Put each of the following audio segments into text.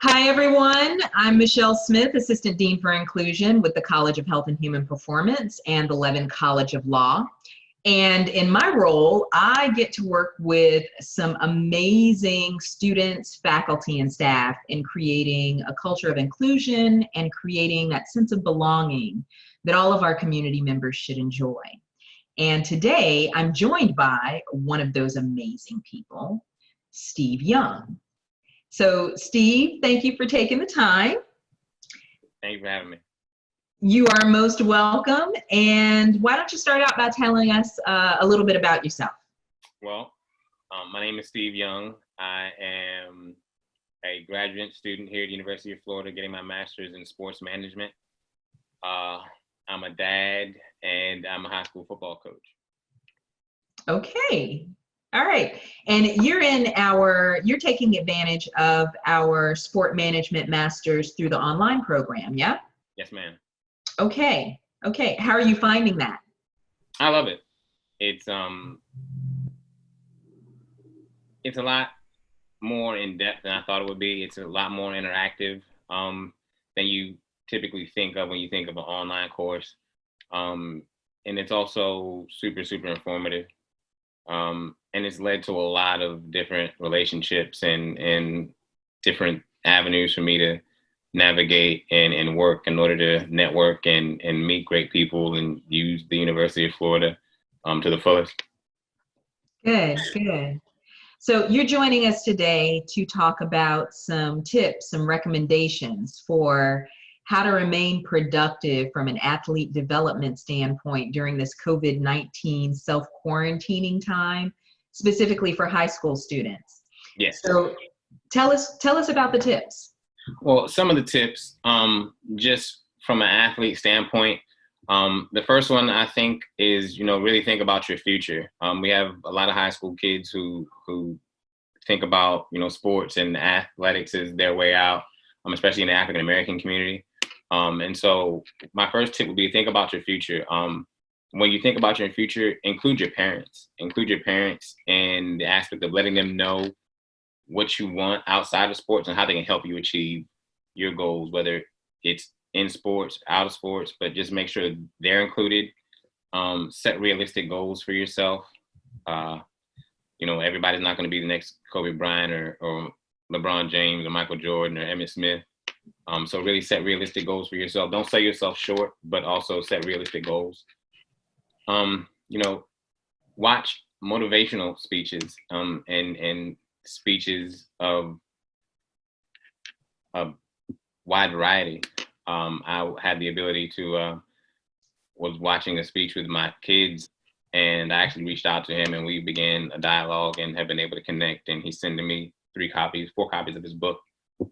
Hi, everyone. I'm Michelle Smith, Assistant Dean for Inclusion with the College of Health and Human Performance and the Levin College of Law. And in my role, I get to work with some amazing students, faculty, and staff in creating a culture of inclusion and creating that sense of belonging that all of our community members should enjoy. And today, I'm joined by one of those amazing people, Steve Young. So, Steve, thank you for taking the time. Thank you for having me. You are most welcome. And why don't you start out by telling us a little bit about yourself? Well, my name is Steve Young. I am a graduate student here at the University of Florida getting my master's in sports management. I'm a dad and I'm a high school football coach. Okay. All right. And you're taking advantage of our sport management masters through the online program, yeah? Yes, ma'am. Okay. Okay. How are you finding that? I love it. It's a lot more in depth than I thought it would be. It's a lot more interactive than you typically think of when you think of an online course. And it's also super, super informative. And it's led to a lot of different relationships and different avenues for me to navigate and work in order to network and meet great people and use the University of Florida to the fullest. Good, good. So you're joining us today to talk about some tips, some recommendations for how to remain productive from an athlete development standpoint during this COVID-19 self-quarantining time, specifically for high school students. Yes. So tell us about the tips. Well, some of the tips, just from an athlete standpoint, the first one I think is, really think about your future. We have a lot of high school kids who think about, sports and athletics as their way out, especially in the African American community. And so my first tip would be think about your future. When you think about your future, include your parents in the aspect of letting them know what you want outside of sports and how they can help you achieve your goals, whether it's in sports, out of sports, but just make sure they're included. Set realistic goals for yourself. Everybody's not going to be the next Kobe Bryant or LeBron James or Michael Jordan or Emmitt Smith. So really set realistic goals for yourself. Don't sell yourself short, but also set realistic goals. Watch motivational speeches and speeches of a wide variety. I had the ability to was watching a speech with my kids, and I actually reached out to him and we began a dialogue and have been able to connect. And he's sending me 4 copies of his book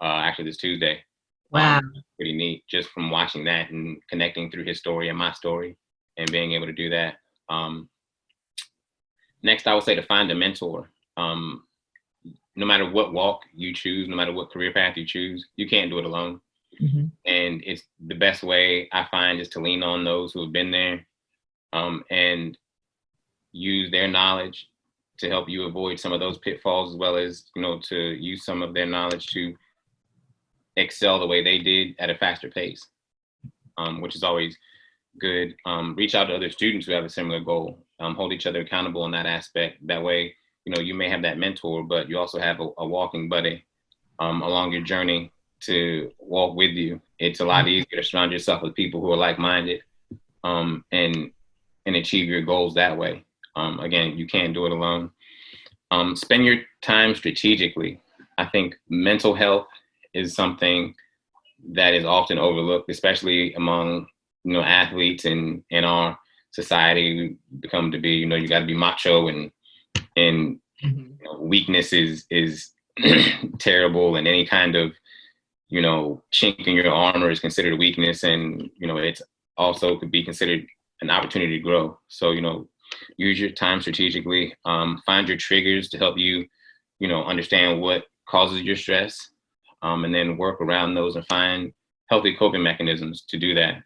actually this Tuesday. Wow. Pretty neat just from watching that and connecting through his story and my story and being able to do that. Next, I would say to find a mentor. No matter what walk you choose, no matter what career path you choose, you can't do it alone. Mm-hmm. And it's the best way I find is to lean on those who have been there and use their knowledge to help you avoid some of those pitfalls, as well as, to use some of their knowledge to excel the way they did at a faster pace, which is always good. Reach out to other students who have a similar goal. Hold each other accountable in that aspect. That way, you may have that mentor, but you also have a walking buddy along your journey to walk with you. It's a lot easier to surround yourself with people who are like-minded and achieve your goals that way. Again, you can't do it alone. Spend your time strategically. I think mental health is something that is often overlooked, especially among, athletes in our society. We become to be, you got to be macho and weakness is terrible, and any kind of, chink in your armor is considered a weakness, and, it's also could be considered an opportunity to grow. So, use your time strategically, find your triggers to help you, understand what causes your stress, and then work around those and find healthy coping mechanisms to do that.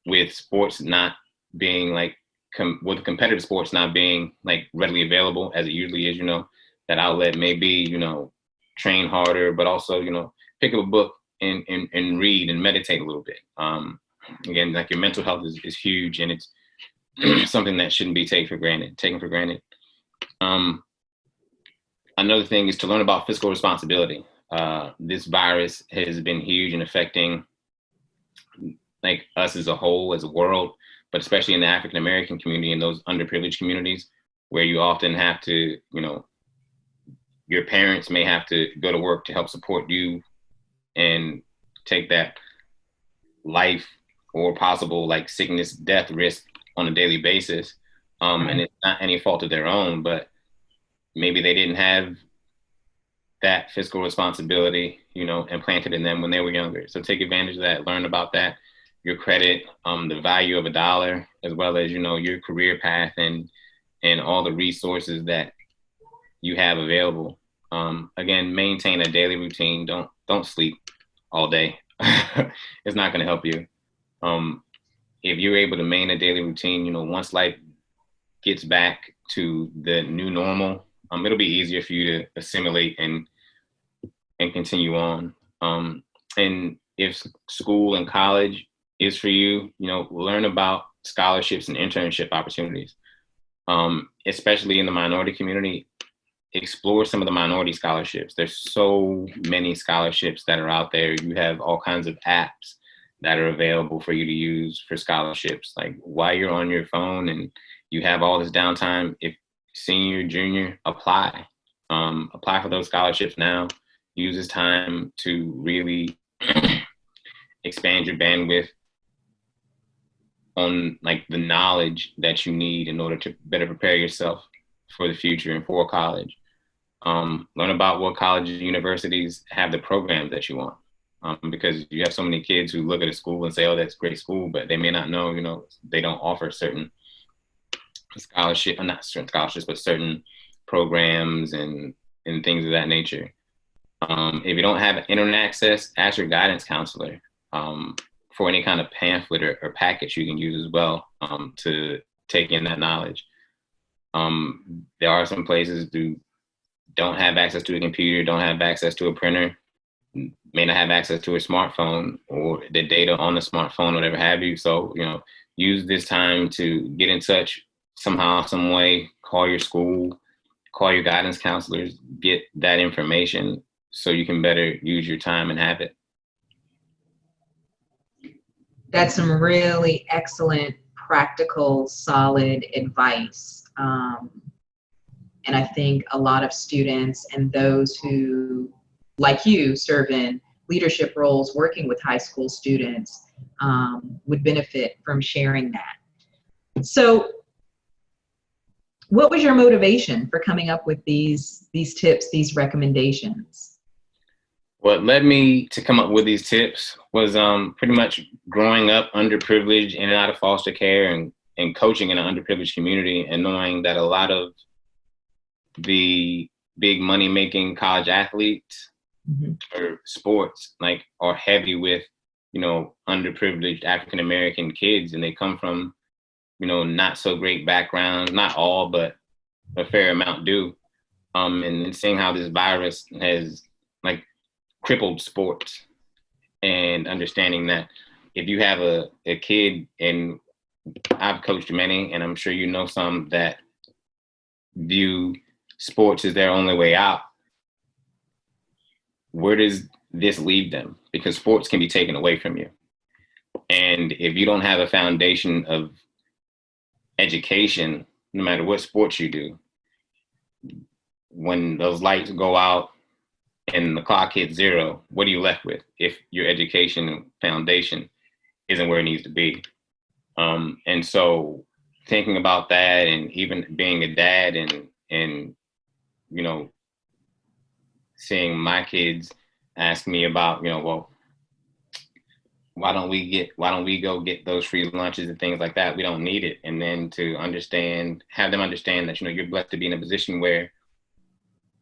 With sports not being with competitive sports not being readily available as it usually is, that outlet may be, train harder, but also, pick up a book and read and meditate a little bit. Again, like your mental health is huge, and it's something that shouldn't be taken for granted. Another thing is to learn about fiscal responsibility. This virus has been huge in affecting like us as a whole, as a world, but especially in the African American community and those underprivileged communities where you often have to, your parents may have to go to work to help support you and take that life or possible like sickness, death risk on a daily basis. And it's not any fault of their own, but maybe they didn't have that fiscal responsibility, implanted in them when they were younger. So take advantage of that, learn about that, your credit, the value of a dollar, as well as, your career path and all the resources that you have available. Again, maintain a daily routine. Don't sleep all day. It's not going to help you. If you're able to maintain a daily routine, once life gets back to the new normal, it'll be easier for you to assimilate and continue on. And if school and college is for you, learn about scholarships and internship opportunities, especially in the minority community. Explore some of the minority scholarships. There's so many scholarships that are out there. You have all kinds of apps that are available for you to use for scholarships. Like while you're on your phone and you have all this downtime, if senior, junior, apply for those scholarships now. Use this time to really expand your bandwidth on like the knowledge that you need in order to better prepare yourself for the future and for college. Learn about what colleges and universities have the programs that you want. Because you have so many kids who look at a school and say, oh, that's a great school, but they may not know, they don't offer certain scholarship, not certain scholarships, but certain programs and things of that nature. If you don't have internet access, ask your guidance counselor for any kind of pamphlet or package you can use as well to take in that knowledge. There are some places who don't have access to a computer, don't have access to a printer, may not have access to a smartphone or the data on the smartphone, whatever have you. So, use this time to get in touch somehow, some way, call your school, call your guidance counselors, get that information so you can better use your time and have it. That's some really excellent, practical, solid advice. And I think a lot of students and those who, like you, serve in leadership roles working with high school students would benefit from sharing that. So what was your motivation for coming up with these tips, these recommendations? What led me to come up with these tips was pretty much growing up underprivileged in and out of foster care and coaching in an underprivileged community and knowing that a lot of the big money making college athletes or sports are heavy with, underprivileged African American kids, and they come from, not so great backgrounds, not all, but a fair amount do. And seeing how this virus has crippled sports and understanding that if you have a kid, and I've coached many, and I'm sure you know some that view sports as their only way out, where does this leave them? Because sports can be taken away from you. And if you don't have a foundation of education, no matter what sports you do, when those lights go out and the clock hits zero, what are you left with if your education foundation isn't where it needs to be? And so thinking about that, and even being a dad and seeing my kids ask me about, well, why don't we go get those free lunches and things like that? We don't need it. And then to have them understand that, you're blessed to be in a position where,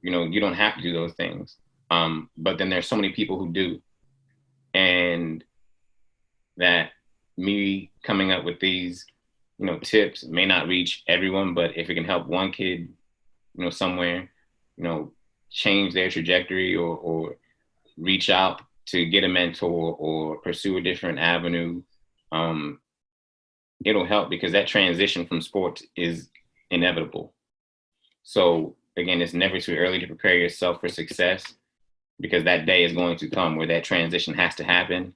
you don't have to do those things. But then there's so many people who do. And that me coming up with these, tips may not reach everyone, but if it can help one kid, somewhere, change their trajectory or reach out to get a mentor or pursue a different avenue, it'll help, because that transition from sports is inevitable. So again, it's never too early to prepare yourself for success, because that day is going to come where that transition has to happen.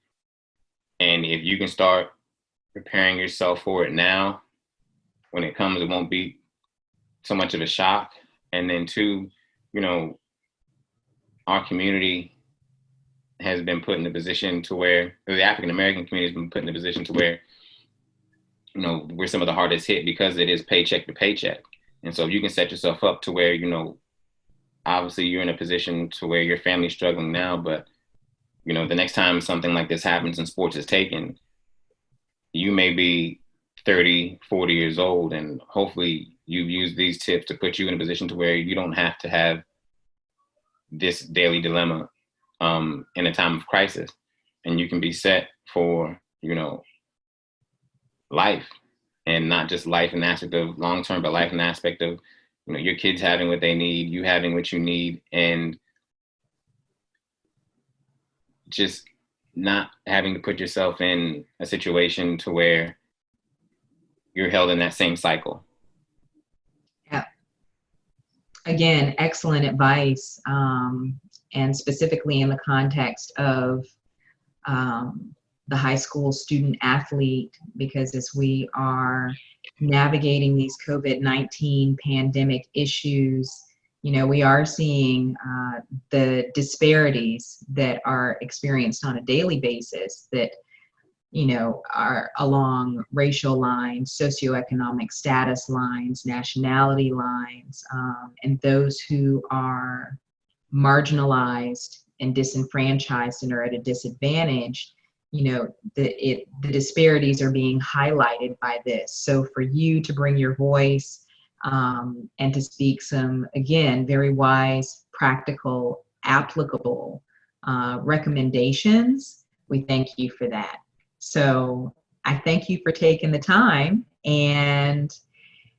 And if you can start preparing yourself for it now, when it comes, it won't be so much of a shock. And then two, you know, our community has been put in a position to where, the African American community has been put in a position to where, you know, we're some of the hardest hit, because it is paycheck to paycheck. And so if you can set yourself up to where, you know, obviously you're in a position to where your family's struggling now, but, you know, the next time something like this happens and sports is taken, you may be 30, 40 years old, and hopefully you've used these tips to put you in a position to where you don't have to have this daily dilemma in a time of crisis, and you can be set for, you know, life, and not just life in the aspect of long term, but life in the aspect of, you know, your kids having what they need, you having what you need, and just not having to put yourself in a situation to where you're held in that same cycle. Yeah. Again, excellent advice, and specifically in the context of the high school student athlete, because as we are navigating these COVID-19 pandemic issues, you know, we are seeing the disparities that are experienced on a daily basis that, you know, are along racial lines, socioeconomic status lines, nationality lines, and those who are marginalized and disenfranchised and are at a disadvantage, you know, the disparities are being highlighted by this. So for you to bring your voice and to speak some, again, very wise, practical, applicable recommendations, we thank you for that. So I thank you for taking the time, and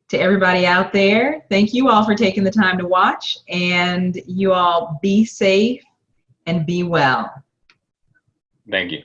to everybody out there, thank you all for taking the time to watch, and you all be safe and be well. Thank you.